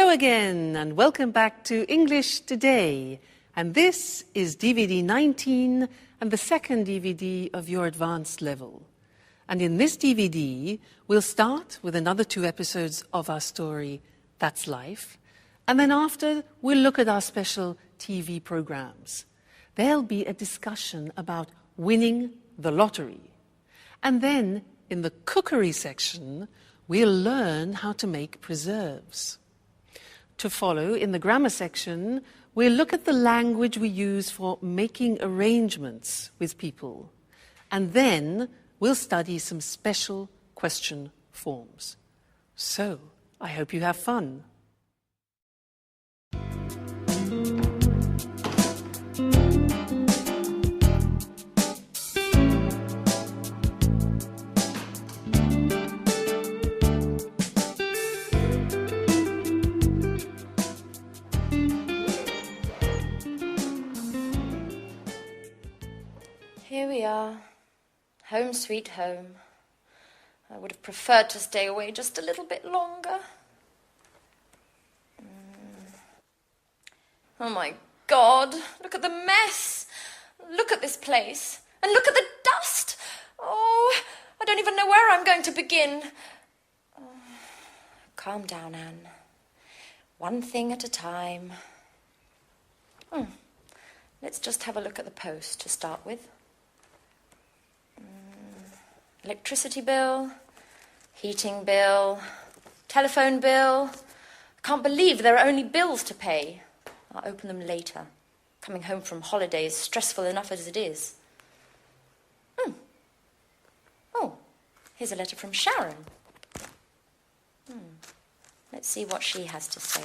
Hello again and welcome back to English Today. And this is DVD 19 and the second DVD of your advanced level. And in this DVD, we'll start with another 2 episodes of our story, That's Life. And then after, we'll look at our special TV programs. There'll be a discussion about winning the lottery. And then, in the cookery section, we'll learn how to make preserves. To follow, in the grammar section, we'll look at the language we use for making arrangements with people. And then we'll study some special question forms. So, I hope you have fun. Here we are, home sweet home. I would have preferred to stay away just a little bit longer. Oh my God, look at the mess. Look at this place. And look at the dust. Oh, I don't even know where I'm going to begin. Oh, calm down, Anne. One thing at a time. Let's just have a look at the post to start with. Electricity bill, heating bill, telephone bill. I can't believe there are only bills to pay. I'll open them later. Coming home from holiday is stressful enough as it is. Oh, here's a letter from Sharon. Let's see what she has to say.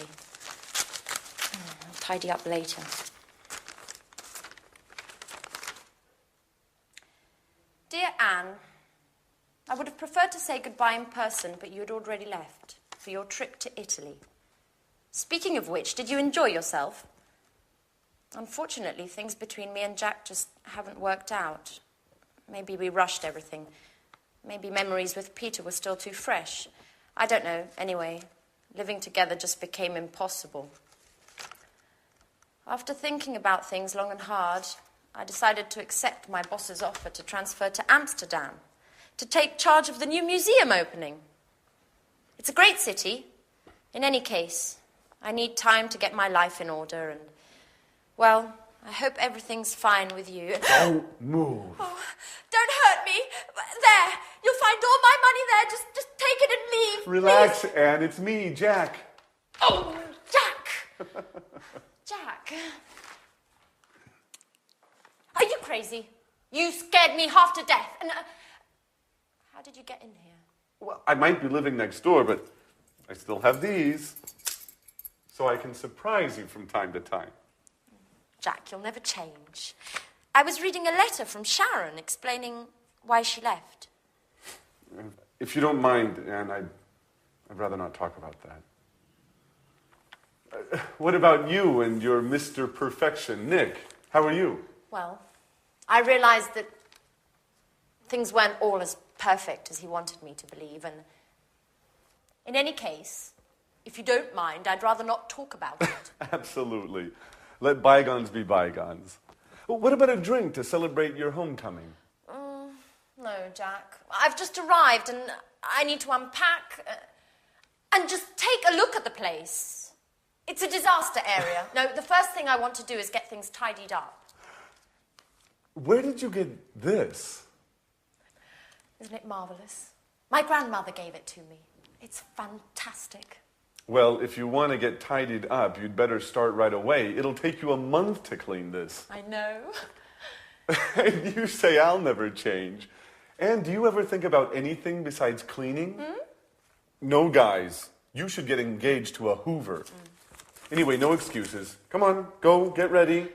I'll tidy up later. Dear Anne, I would have preferred to say goodbye in person, but you had already left for your trip to Italy. Speaking of which, did you enjoy yourself? Unfortunately, things between me and Jack just haven't worked out. Maybe we rushed everything. Maybe memories with Peter were still too fresh. I don't know. Anyway, living together just became impossible. After thinking about things long and hard, I decided to accept my boss's offer to transfer to Amsterdam, to take charge of the new museum opening. It's a great city. In any case, I need time to get my life in order and, well, I hope everything's fine with you. Don't move. Oh, don't hurt me. There, you'll find all my money there. Just take it and leave. Relax, please. Anne. It's me, Jack. Oh, Jack. Jack. Are you crazy? You scared me half to death. And how did you get in here? Well, I might be living next door, but I still have these. So I can surprise you from time to time. Jack, you'll never change. I was reading a letter from Sharon explaining why she left. If you don't mind, Anne, I'd rather not talk about that. What about you and your Mr. Perfection, Nick? How are you? Well, I realized that things weren't all as perfect as he wanted me to believe, and in any case, if you don't mind, I'd rather not talk about it. Absolutely. Let bygones be bygones. What about a drink to celebrate your homecoming? No, Jack. I've just arrived and I need to unpack and just take a look at the place. It's a disaster area. No, the first thing I want to do is get things tidied up. Where did you get this? Isn't it marvelous? My grandmother gave it to me. It's fantastic. Well, if you want to get tidied up, you'd better start right away. It'll take you a month to clean this. I know. And you say I'll never change. And do you ever think about anything besides cleaning? No, guys. You should get engaged to a Hoover. Anyway, no excuses. Come on, go, get ready.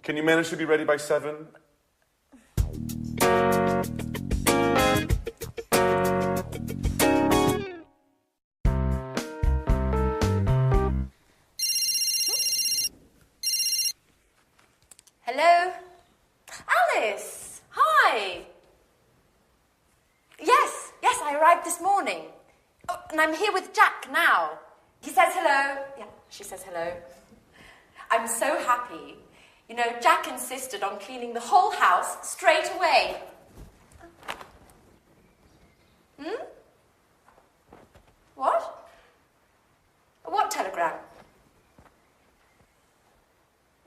Can you manage to be ready by 7? Hello? Alice! Hi! Yes, I arrived this morning. Oh, and I'm here with Jack now. He says hello. Yeah, she says hello. I'm so happy. You know, Jack insisted on cleaning the whole house straight away. What? What telegram?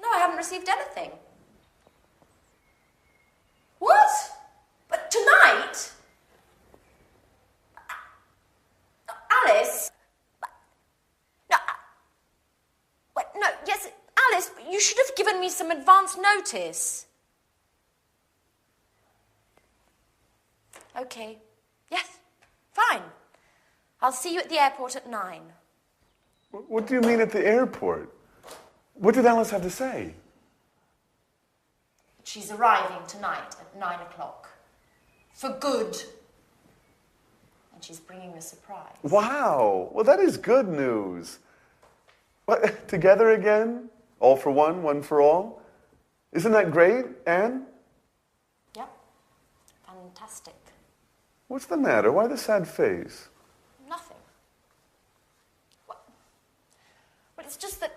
No, I haven't received anything. What? But tonight? Alice? No. Wait, no, yes, Alice, you should have given me some advance notice. Okay. Yes, fine. I'll see you at the airport at 9. What do you mean at the airport? What did Alice have to say? She's arriving tonight at 9 o'clock. For good. And she's bringing a surprise. Wow. Well, that is good news. What, together again? All for one for all? Isn't that great, Anne? Yep. Fantastic. What's the matter? Why the sad face? Nothing. Well, it's just that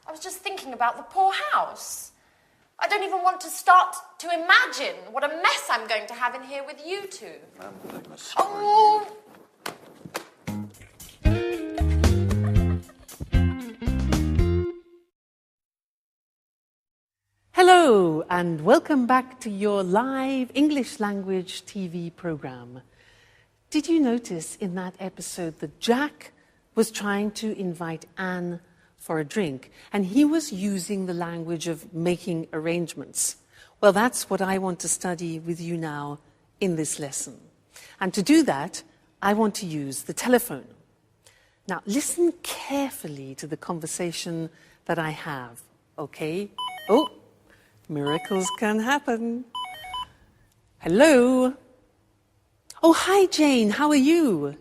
I was just thinking about the poor house. I don't even want to start to imagine what a mess I'm going to have in here with you two. Oh! Hello, and welcome back to your live English language TV program. Did you notice in that episode that Jack was trying to invite Anne for a drink, and he was using the language of making arrangements? Well, that's what I want to study with you now in this lesson. And to do that, I want to use the telephone. Now, listen carefully to the conversation that I have, okay? Oh, miracles can happen. Hello? Oh, hi, Jane. How are you?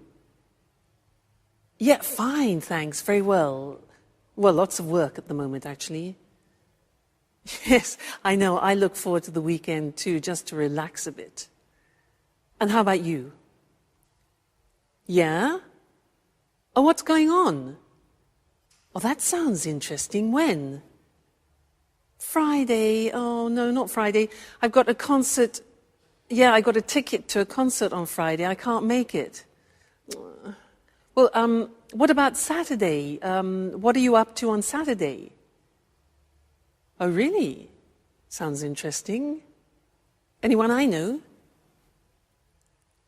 Yeah, fine, thanks. Very well. Well, lots of work at the moment, actually. Yes, I know. I look forward to the weekend, too, just to relax a bit. And how about you? Yeah? Oh, what's going on? Oh, that sounds interesting. When? Friday. Oh, no, not Friday. I've got a concert. Yeah, I got a ticket to a concert on Friday. I can't make it. Well, what about Saturday? What are you up to on Saturday? Oh, really? Sounds interesting. Anyone I know?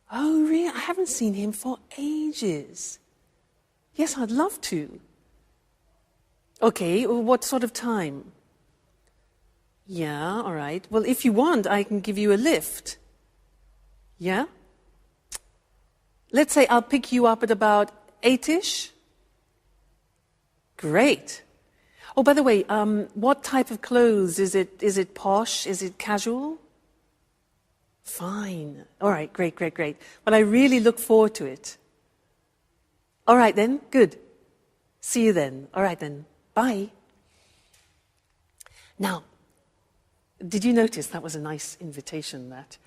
Oh, really? I haven't seen him for ages. Yes, I'd love to. Okay, well, what sort of time? Yeah, all right. Well, if you want, I can give you a lift. Yeah? Let's say I'll pick you up at about 8-ish. Great. Oh, by the way, what type of clothes? Is it posh? Is it casual? Fine. All right, great. Well, I really look forward to it. All right then, good. See you then. All right then, bye. Now, did you notice that was a nice invitation, that?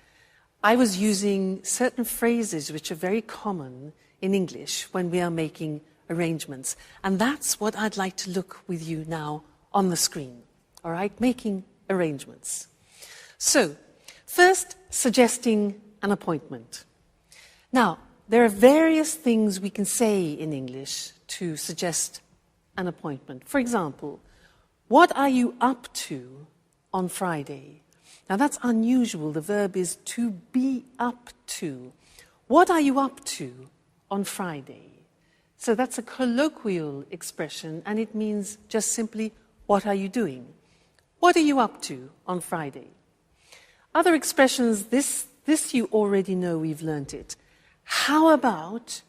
I was using certain phrases which are very common in English when we are making arrangements. And that's what I'd like to look with you now on the screen. All right, making arrangements. So, first, suggesting an appointment. Now, there are various things we can say in English to suggest an appointment. For example, what are you up to on Friday? Now, that's unusual. The verb is to be up to. What are you up to on Friday? So that's a colloquial expression, and it means just simply, what are you doing? What are you up to on Friday? Other expressions, this you already know, we've learnt it. How about,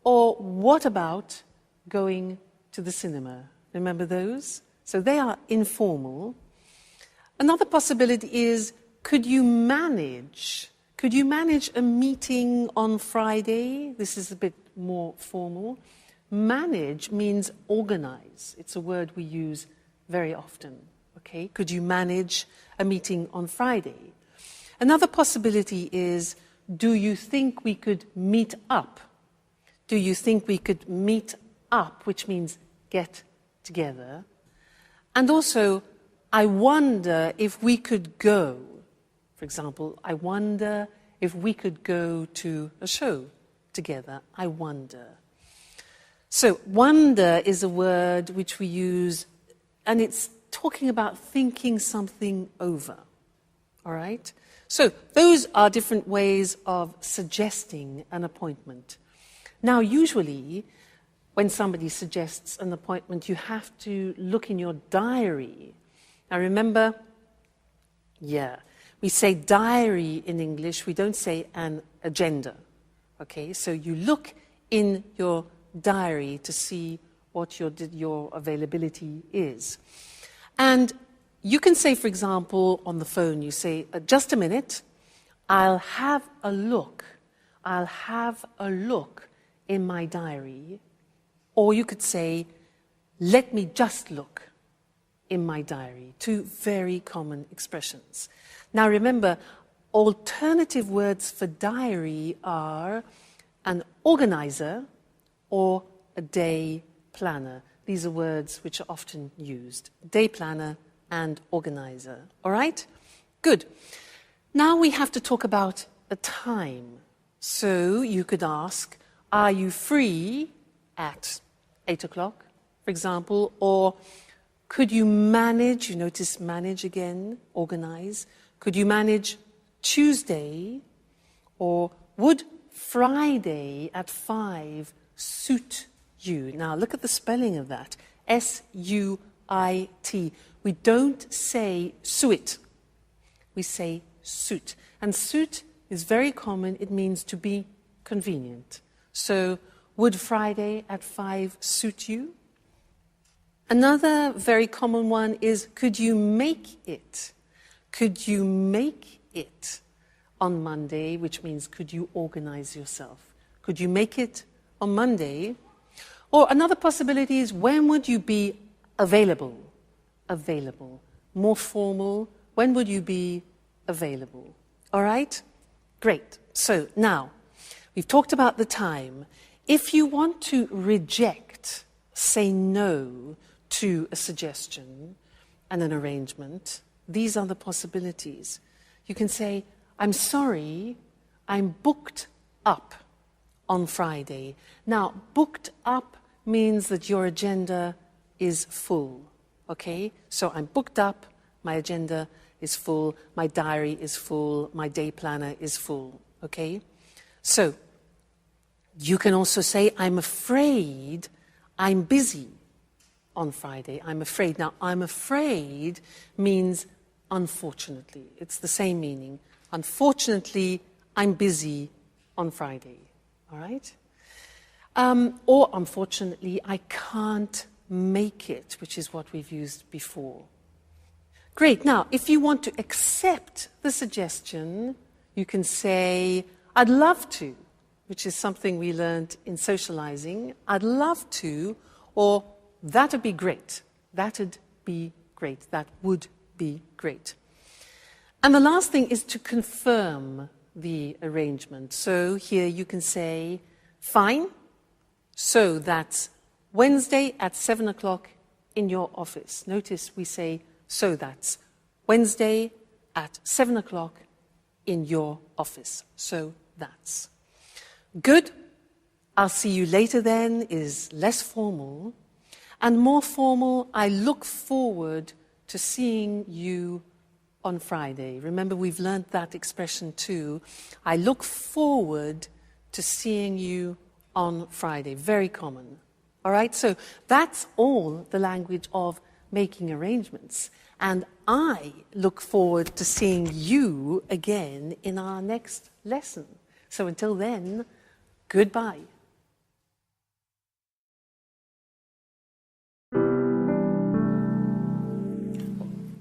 or what about going to the cinema? Remember those? So they are informal. Another possibility is, could you manage a meeting on Friday? This is a bit more formal. Manage means organize. It's a word we use very often. Okay? Could you manage a meeting on Friday? Another possibility is, do you think we could meet up? Do you think we could meet up, which means get together. And also, I wonder if we could go. For example, I wonder if we could go to a show together. I wonder. So, wonder is a word which we use, and it's talking about thinking something over. All right? So, those are different ways of suggesting an appointment. Now, usually, when somebody suggests an appointment, you have to look in your diary. Now, remember, we say diary in English, we don't say an agenda. Okay, so you look in your diary to see what your availability is. And you can say, for example, on the phone, you say, just a minute, I'll have a look in my diary. Or you could say, let me just look in my diary. Two very common expressions. Now remember, alternative words for diary are an organizer or a day planner. These are words which are often used. Day planner and organizer. All right? Good. Now we have to talk about a time. So you could ask, are you free at 8 o'clock, for example? Or could you manage, you notice manage again, organize. Could you manage Tuesday? Or would Friday at 5 suit you? Now look at the spelling of that. S-U-I-T. We don't say suit. We say suit. And suit is very common. It means to be convenient. So, would Friday at 5 suit you? Another very common one is, could you make it? Could you make it on Monday, which means could you organize yourself? Could you make it on Monday? Or another possibility is, when would you be available? Available. More formal, when would you be available? All right? Great. So now, we've talked about the time. If you want to reject, say no to a suggestion and an arrangement, these are the possibilities. You can say, I'm sorry, I'm booked up on Friday. Now, booked up means that your agenda is full, okay? So I'm booked up, my agenda is full, my diary is full, my day planner is full, okay? So, you can also say, I'm afraid I'm busy on Friday. I'm afraid. Now, I'm afraid means unfortunately. It's the same meaning. Unfortunately, I'm busy on Friday. All right? Or unfortunately, I can't make it, which is what we've used before. Great. Now, if you want to accept the suggestion, you can say, I'd love to, which is something we learned in socializing. I'd love to, or that'd be great. That'd be great. That would be great. And the last thing is to confirm the arrangement. So here you can say, fine, so that's Wednesday at 7 o'clock in your office. Notice we say, so that's Wednesday at 7 o'clock in your office. So that's. Good. I'll see you later then is less formal. And more formal, I look forward to seeing you on Friday. Remember, we've learned that expression too. I look forward to seeing you on Friday. Very common. All right, so that's all the language of making arrangements. And I look forward to seeing you again in our next lesson. So until then, goodbye.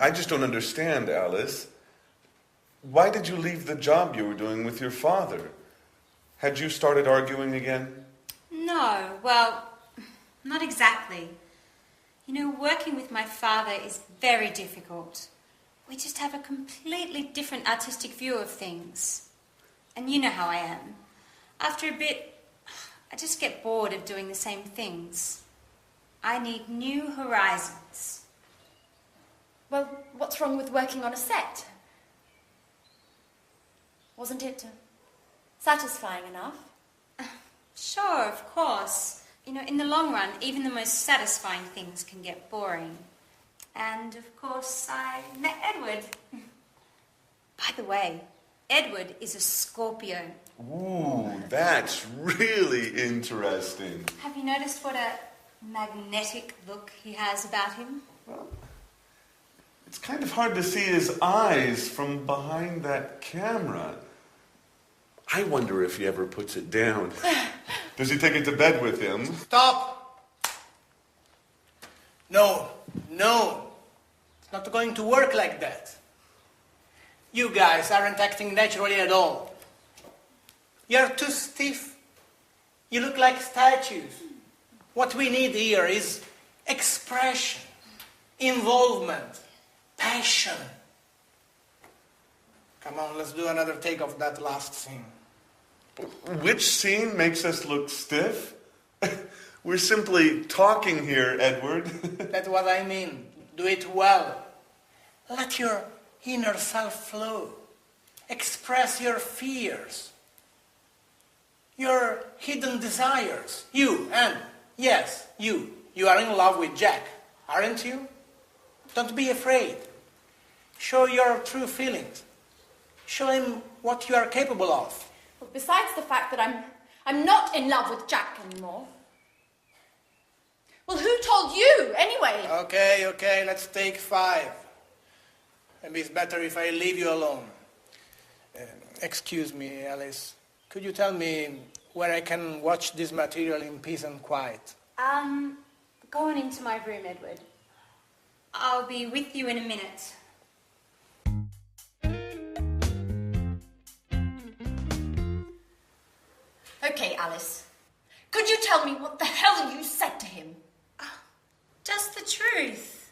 I just don't understand, Alice. Why did you leave the job you were doing with your father? Had you started arguing again? No, well, not exactly. You know, working with my father is very difficult. We just have a completely different artistic view of things. And you know how I am. After a bit, I just get bored of doing the same things. I need new horizons. Well, what's wrong with working on a set? Wasn't it satisfying enough? Sure, of course. You know, in the long run, even the most satisfying things can get boring. And, of course, I met Edward. By the way, Edward is a Scorpio. Ooh, that's really interesting. Have you noticed what a magnetic look he has about him? Well, it's kind of hard to see his eyes from behind that camera. I wonder if he ever puts it down. Does he take it to bed with him? Stop! No. It's not going to work like that. You guys aren't acting naturally at all. You're too stiff. You look like statues. What we need here is expression, involvement, passion. Come on, let's do another take of that last scene. Which scene makes us look stiff? We're simply talking here, Edward. That's what I mean. Do it well. Let your inner self flow. Express your fears, your hidden desires. You are in love with Jack, aren't you? Don't be afraid. Show your true feelings. Show him what you are capable of. Well, besides the fact that I'm not in love with Jack anymore. Well, who told you, anyway? Okay, let's take 5. Maybe it's better if I leave you alone. Excuse me, Alice. Could you tell me where I can watch this material in peace and quiet? Go on into my room, Edward. I'll be with you in a minute. Okay, Alice. Could you tell me what the hell you said to him? Just the truth.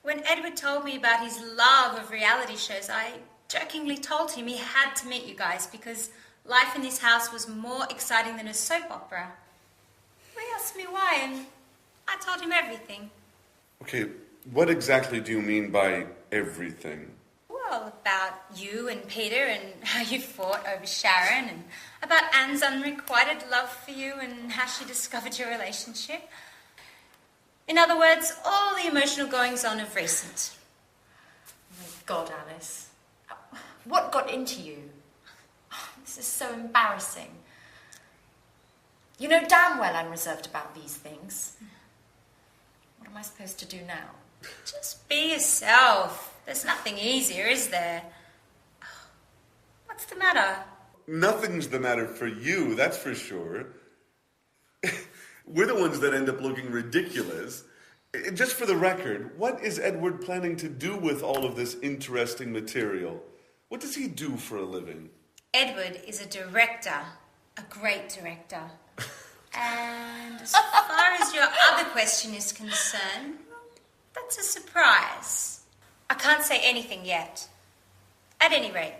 When Edward told me about his love of reality shows, I jokingly told him he had to meet you guys because life in this house was more exciting than a soap opera. He asked me why, and I told him everything. Okay, what exactly do you mean by everything? Well, about you and Peter and how you fought over Sharon, and about Anne's unrequited love for you and how she discovered your relationship. In other words, all the emotional goings-on of recent. Oh my God, Alice. What got into you? Oh, this is so embarrassing. You know damn well I'm reserved about these things. What am I supposed to do now? Just be yourself. There's nothing easier, is there? What's the matter? Nothing's the matter for you, that's for sure. We're the ones that end up looking ridiculous. Just for the record, what is Edward planning to do with all of this interesting material? What does he do for a living? Edward is a director, a great director. And as far as your other question is concerned, that's a surprise. I can't say anything yet. At any rate,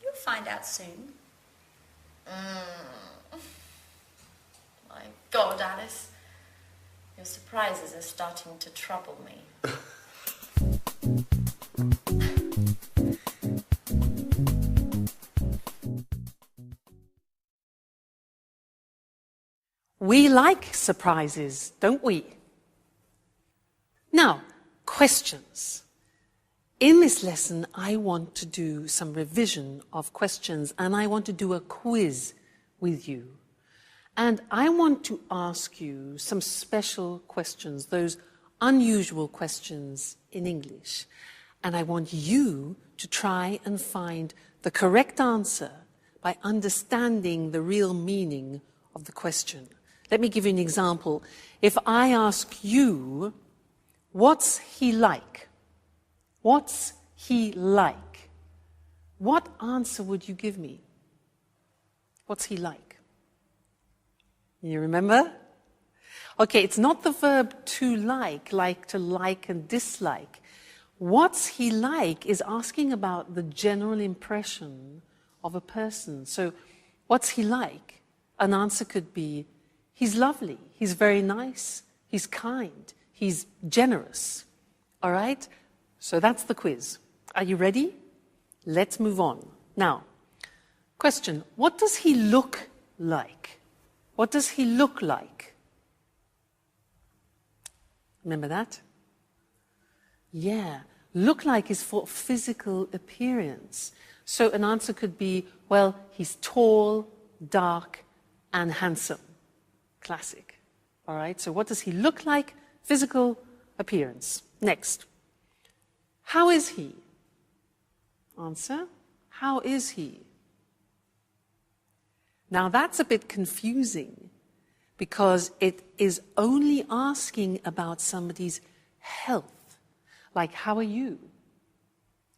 you'll find out soon. My God, Alice. Your surprises are starting to trouble me. We like surprises, don't we? Now, questions. In this lesson, I want to do some revision of questions, and I want to do a quiz with you. And I want to ask you some special questions, those unusual questions in English. And I want you to try and find the correct answer by understanding the real meaning of the question. Let me give you an example. If I ask you, what's he like? What's he like? What answer would you give me? What's he like? You remember? Okay, it's not the verb to like to like and dislike. What's he like is asking about the general impression of a person. So, what's he like? An answer could be, He's lovely. He's very nice. He's kind. He's generous. All right? So that's the quiz. Are you ready? Let's move on. Now, question, what does he look like? What does he look like? Remember that? Yeah. Look like is for physical appearance. So an answer could be, well, he's tall, dark, and handsome. Classic. All right, so what does he look like? Physical appearance. Next. How is he? Answer. How is he? Now that's a bit confusing because it is only asking about somebody's health. Like, how are you?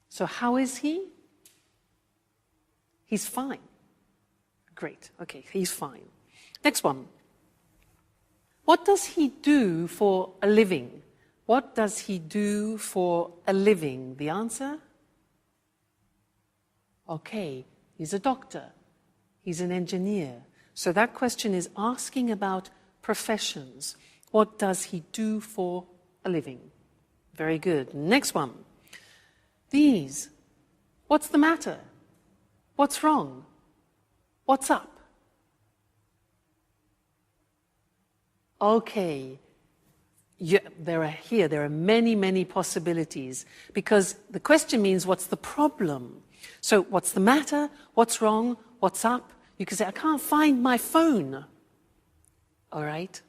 So how is he? He's fine. Great. Okay, he's fine. Next one. What does he do for a living? What does he do for a living? The answer? Okay, he's a doctor. He's an engineer. So that question is asking about professions. What does he do for a living? Very good. Next one. These. What's the matter? What's wrong? What's up? Okay. Yeah, there are many, many possibilities because the question means what's the problem? So what's the matter? What's wrong? What's up? You can say, I can't find my phone. All right.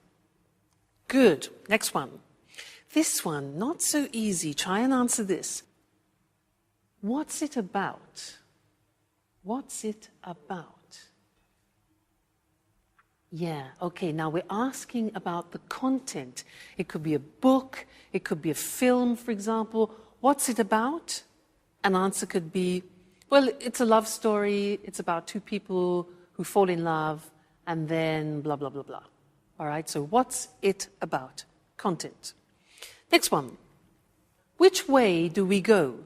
Good. Next one. This one, not so easy. Try and answer this. What's it about? What's it about? Yeah, okay, now we're asking about the content. It could be a book, it could be a film, for example. What's it about? An answer could be, well, it's a love story, it's about two people who fall in love, and then blah, blah, blah, blah. All right, so what's it about? Content. Next one. Which way do we go?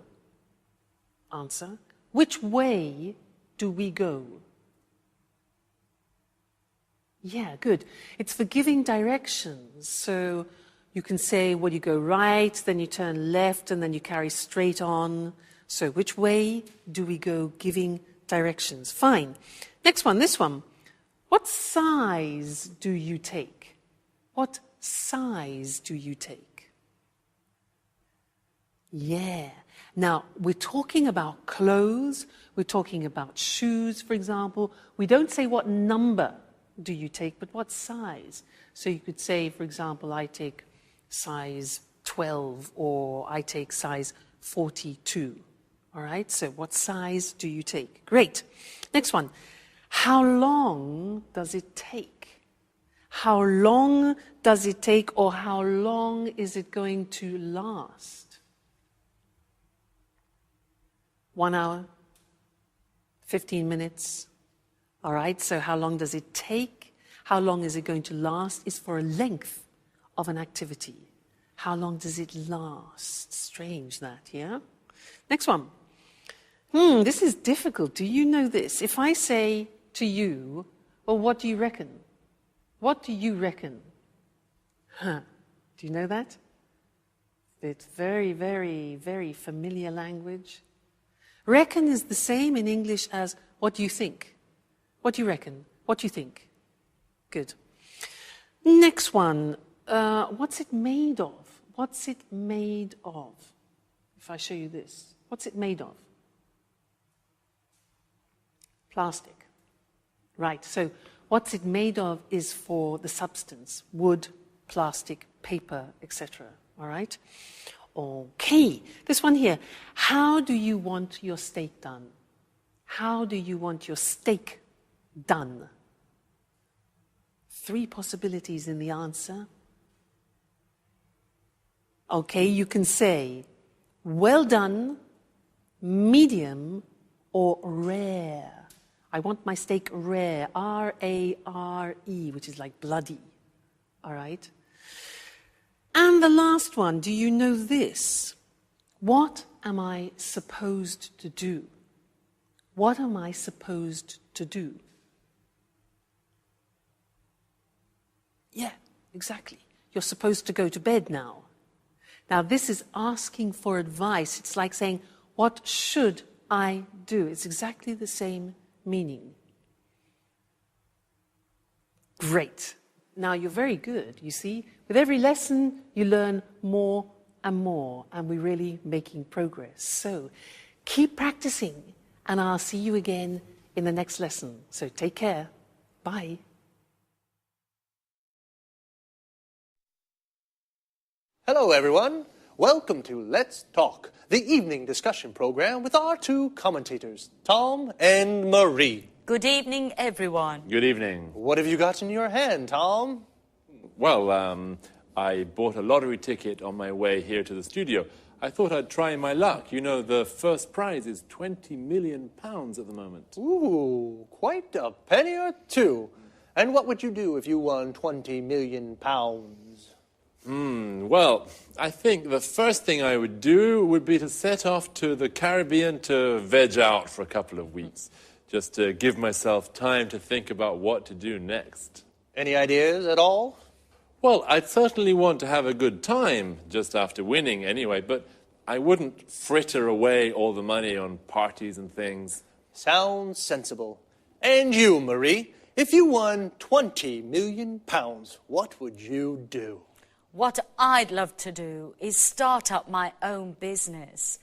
Answer. Which way do we go? Yeah, good. It's for giving directions. So you can say, well, you go right, then you turn left, and then you carry straight on. So which way do we go? Giving directions. Fine. Next one, this one. What size do you take? What size do you take? Yeah. Now, we're talking about clothes. We're talking about shoes, for example. We don't say what number do you take, but what size? So you could say, for example, I take size 12 or I take size 42. All right, so what size do you take? Great. Next one. How long does it take? How long does it take or how long is it going to last? 1 hour? 15 minutes? All right, so how long does it take? How long is it going to last? Is for a length of an activity. How long does it last? Strange that, yeah? Next one. This is difficult. Do you know this? If I say to you, well, what do you reckon? What do you reckon? Do you know that? It's very, very, very familiar language. Reckon is the same in English as what do you think? What do you reckon? What do you think? Good. Next one. What's it made of? What's it made of? If I show you this. What's it made of? Plastic. Right. So what's it made of is for the substance. Wood, plastic, paper, etc. All right? Okay. This one here. How do you want your steak done? How do you want your steak done? 3 possibilities in the answer. Okay, you can say well done, medium, or rare. I want my steak rare, R-A-R-E, which is like bloody. All right? And the last one, do you know this? What am I supposed to do? What am I supposed to do? Yeah, exactly. You're supposed to go to bed now. Now, this is asking for advice. It's like saying, what should I do? It's exactly the same meaning. Great. Now, you're very good, you see. With every lesson, you learn more and more, and we're really making progress. So, keep practicing, and I'll see you again in the next lesson. So, take care. Bye. Hello, everyone. Welcome to Let's Talk, the evening discussion program with our two commentators, Tom and Marie. Good evening, everyone. Good evening. What have you got in your hand, Tom? Well, I bought a lottery ticket on my way here to the studio. I thought I'd try my luck. You know, the first prize is £20 million at the moment. Ooh, quite a penny or two. And what would you do if you won £20 million? Well, I think the first thing I would do would be to set off to the Caribbean to veg out for a couple of weeks, just to give myself time to think about what to do next. Any ideas at all? Well, I'd certainly want to have a good time just after winning anyway, but I wouldn't fritter away all the money on parties and things. Sounds sensible. And you, Marie, if you won £20 million, what would you do? What I'd love to do is start up my own business.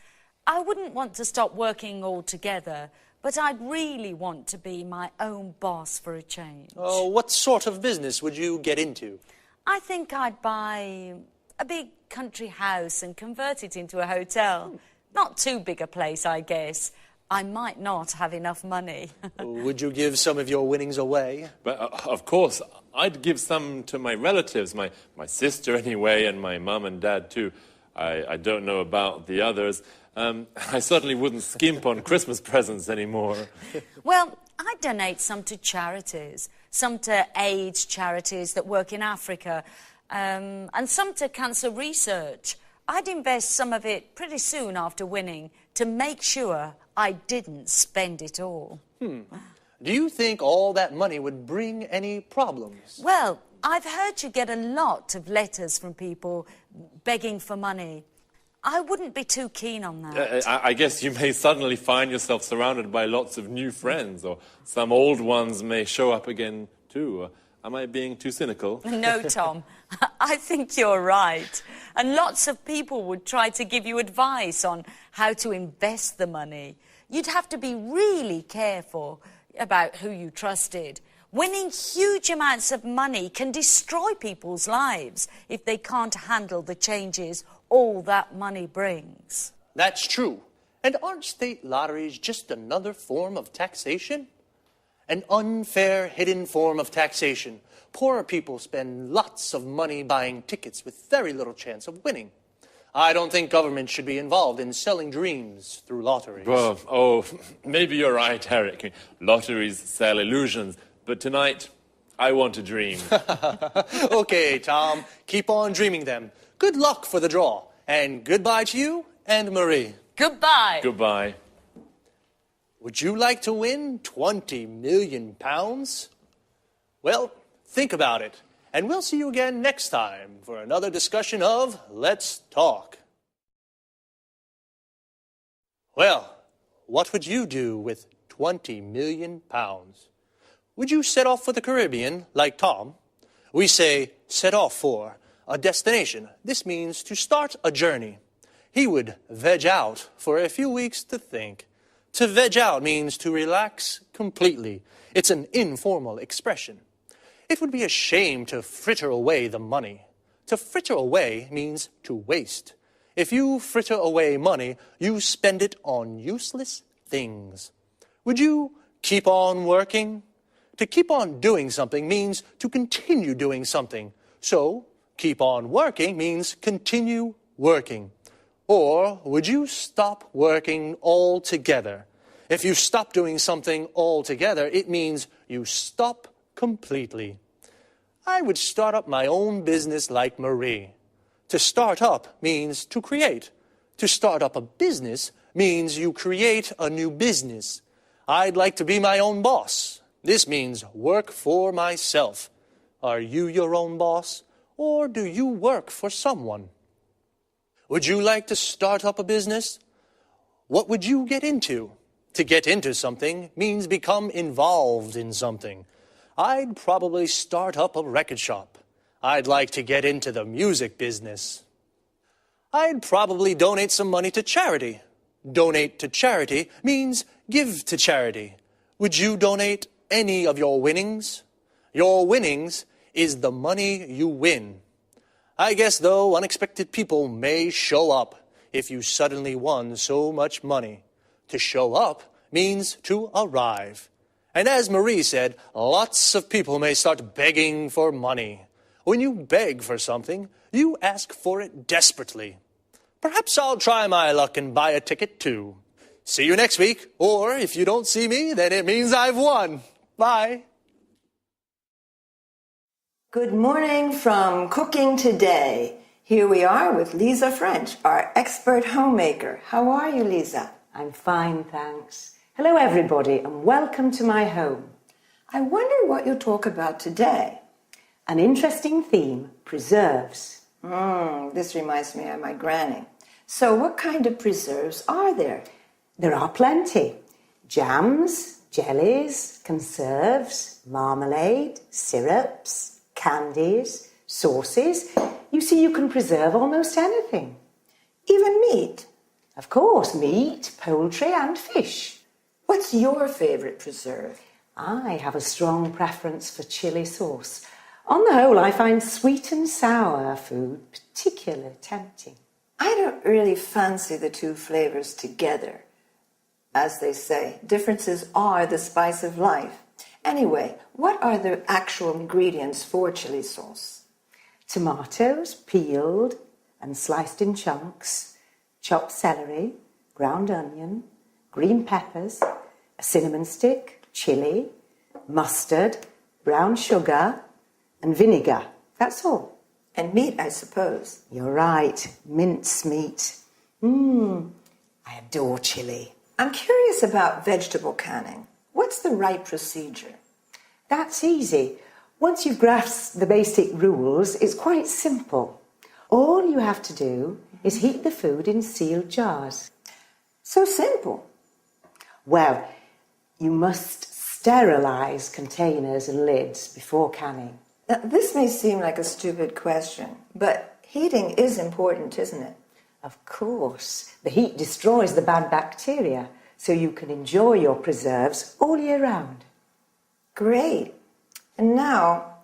I wouldn't want to stop working altogether, but I'd really want to be my own boss for a change. Oh, what sort of business would you get into? I think I'd buy a big country house and convert it into a hotel. Not too big a place, I guess. I might not have enough money. Would you give some of your winnings away? But, of course, I'd give some to my relatives, my sister anyway, and my mum and dad too. I don't know about the others. I certainly wouldn't skimp on Christmas presents anymore. Well, I'd donate some to charities, some to AIDS charities that work in Africa, and some to cancer research. I'd invest some of it pretty soon after winning to make sure I didn't spend it all. Do you think all that money would bring any problems? Well, I've heard you get a lot of letters from people begging for money. I wouldn't be too keen on that. I guess you may suddenly find yourself surrounded by lots of new friends, or some old ones may show up again too. Am I being too cynical? No, Tom. I think you're right. And lots of people would try to give you advice on how to invest the money. You'd have to be really careful about who you trusted. Winning huge amounts of money can destroy people's lives if they can't handle the changes all that money brings. That's true. And aren't state lotteries just another form of taxation? An unfair, hidden form of taxation. Poorer people spend lots of money buying tickets with very little chance of winning. I don't think government should be involved in selling dreams through lotteries. Well, maybe you're right, Eric. Lotteries sell illusions, but tonight, I want to dream. Okay, Tom, keep on dreaming them. Good luck for the draw, and goodbye to you and Marie. Goodbye. Goodbye. Would you like to win £20 million? Well, think about it, and we'll see you again next time for another discussion of Let's Talk. Well, what would you do with £20 million? Would you set off for the Caribbean like Tom? We say set off for a destination. This means to start a journey. He would veg out for a few weeks to think. To veg out means to relax completely. It's an informal expression. It would be a shame to fritter away the money. To fritter away means to waste. If you fritter away money, you spend it on useless things. Would you keep on working? To keep on doing something means to continue doing something. So, keep on working means continue working. Or would you stop working altogether? If you stop doing something altogether, it means you stop completely. I would start up my own business like Marie. To start up means to create. To start up a business means you create a new business. I'd like to be my own boss. This means work for myself. Are you your own boss, or do you work for someone? Would you like to start up a business? What would you get into? To get into something means become involved in something. I'd probably start up a record shop. I'd like to get into the music business. I'd probably donate some money to charity. Donate to charity means give to charity. Would you donate any of your winnings? Your winnings is the money you win. I guess, though, unexpected people may show up if you suddenly won so much money. To show up means to arrive. And as Marie said, lots of people may start begging for money. When you beg for something, you ask for it desperately. Perhaps I'll try my luck and buy a ticket too. See you next week, or if you don't see me, then it means I've won. Bye. Good morning from Cooking Today. Here we are with Lisa French, our expert homemaker. How are you, Lisa? I'm fine, thanks. Hello, everybody, and welcome to my home. I wonder what you'll talk about today. An interesting theme, preserves. This reminds me of my granny. So what kind of preserves are there? There are plenty. Jams, jellies, conserves, marmalade, syrups, candies, sauces. You see, you can preserve almost anything. Even meat? Of course, meat, poultry and fish. What's your favourite preserve? I have a strong preference for chili sauce. On the whole, I find sweet and sour food particularly tempting. I don't really fancy the two flavours together. As they say, differences are the spice of life. Anyway, what are the actual ingredients for chili sauce? Tomatoes, peeled and sliced in chunks, chopped celery, ground onion, green peppers, a cinnamon stick, chili, mustard, brown sugar, and vinegar. That's all. And meat, I suppose. You're right, mince meat. I adore chili. I'm curious about vegetable canning. What's the right procedure? That's easy. Once you've grasped the basic rules, it's quite simple. All you have to do is heat the food in sealed jars. So simple. Well, you must sterilize containers and lids before canning. Now, this may seem like a stupid question, but heating is important, isn't it? Of course. The heat destroys the bad bacteria, so you can enjoy your preserves all year round. Great. And now,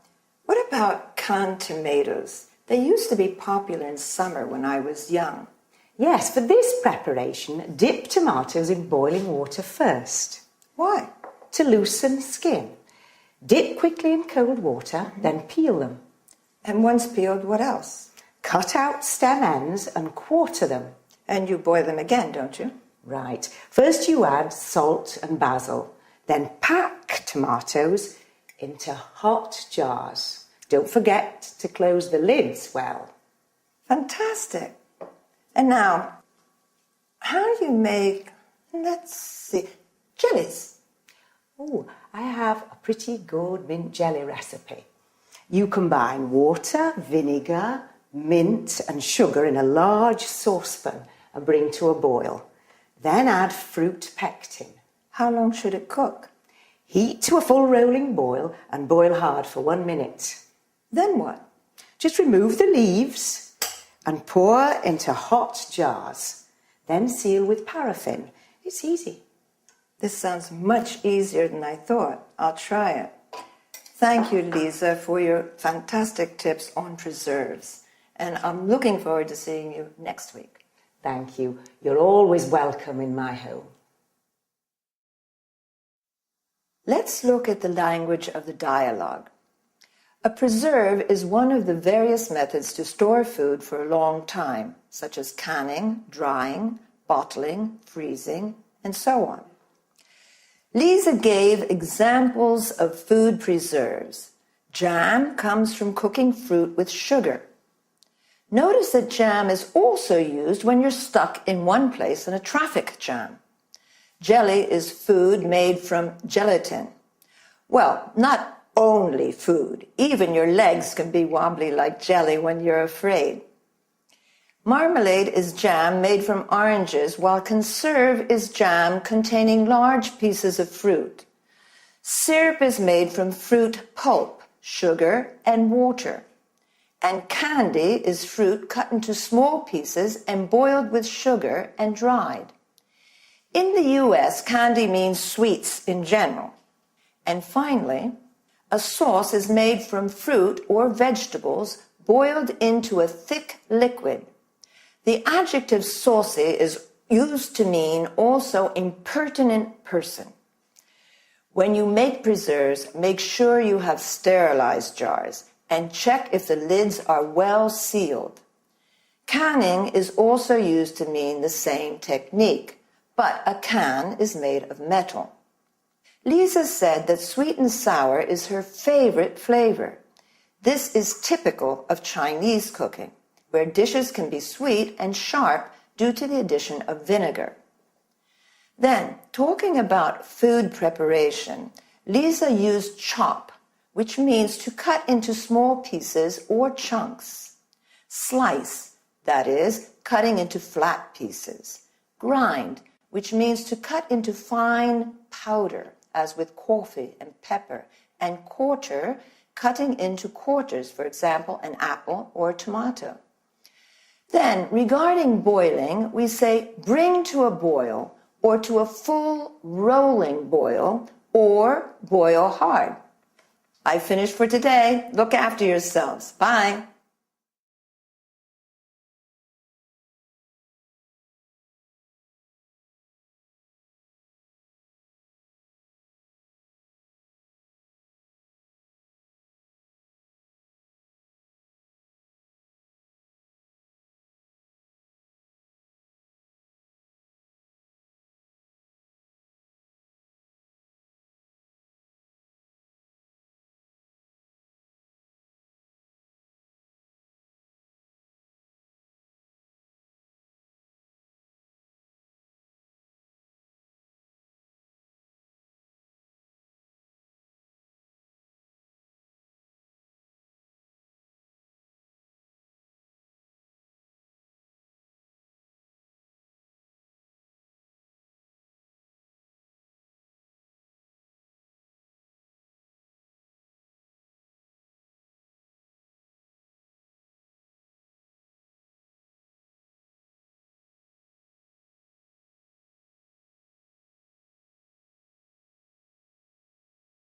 what about canned tomatoes? They used to be popular in summer when I was young. Yes, for this preparation, dip tomatoes in boiling water first. Why? To loosen skin. Dip quickly in cold water, then peel them. And once peeled, what else? Cut out stem ends and quarter them. And you boil them again, don't you? Right. First you add salt and basil, then pack tomatoes into hot jars. Don't forget to close the lids well. Fantastic. And now, how do you make, let's see, jellies? Oh, I have a pretty good mint jelly recipe. You combine water, vinegar, mint and sugar in a large saucepan and bring to a boil. Then add fruit pectin. How long should it cook? Heat to a full rolling boil and boil hard for 1 minute. Then what? Just remove the leaves and pour into hot jars. Then seal with paraffin. It's easy. This sounds much easier than I thought. I'll try it. Thank you, Lisa, for your fantastic tips on preserves. And I'm looking forward to seeing you next week. Thank you. You're always welcome in my home. Let's look at the language of the dialogue. A preserve is one of the various methods to store food for a long time, such as canning, drying, bottling, freezing, and so on. Lisa gave examples of food preserves. Jam comes from cooking fruit with sugar. Notice that jam is also used when you're stuck in one place in a traffic jam. Jelly is food made from gelatin. Well, not only food. Even your legs can be wobbly like jelly when you're afraid. Marmalade is jam made from oranges, while conserve is jam containing large pieces of fruit. Syrup is made from fruit pulp, sugar, and water. And candy is fruit cut into small pieces and boiled with sugar and dried. In the US, candy means sweets in general. And finally, a sauce is made from fruit or vegetables boiled into a thick liquid. The adjective saucy is used to mean also impertinent person. When you make preserves, make sure you have sterilized jars and check if the lids are well sealed. Canning is also used to mean the same technique, but a can is made of metal. Lisa said that sweet and sour is her favorite flavor. This is typical of Chinese cooking, where dishes can be sweet and sharp due to the addition of vinegar. Then, talking about food preparation, Lisa used chop, which means to cut into small pieces or chunks. Slice, that is, cutting into flat pieces. Grind, which means to cut into fine powder, as with coffee and pepper. And quarter, cutting into quarters, for example, an apple or a tomato. Then, regarding boiling, we say bring to a boil, or to a full rolling boil, or boil hard. I finished for today. Look after yourselves. Bye.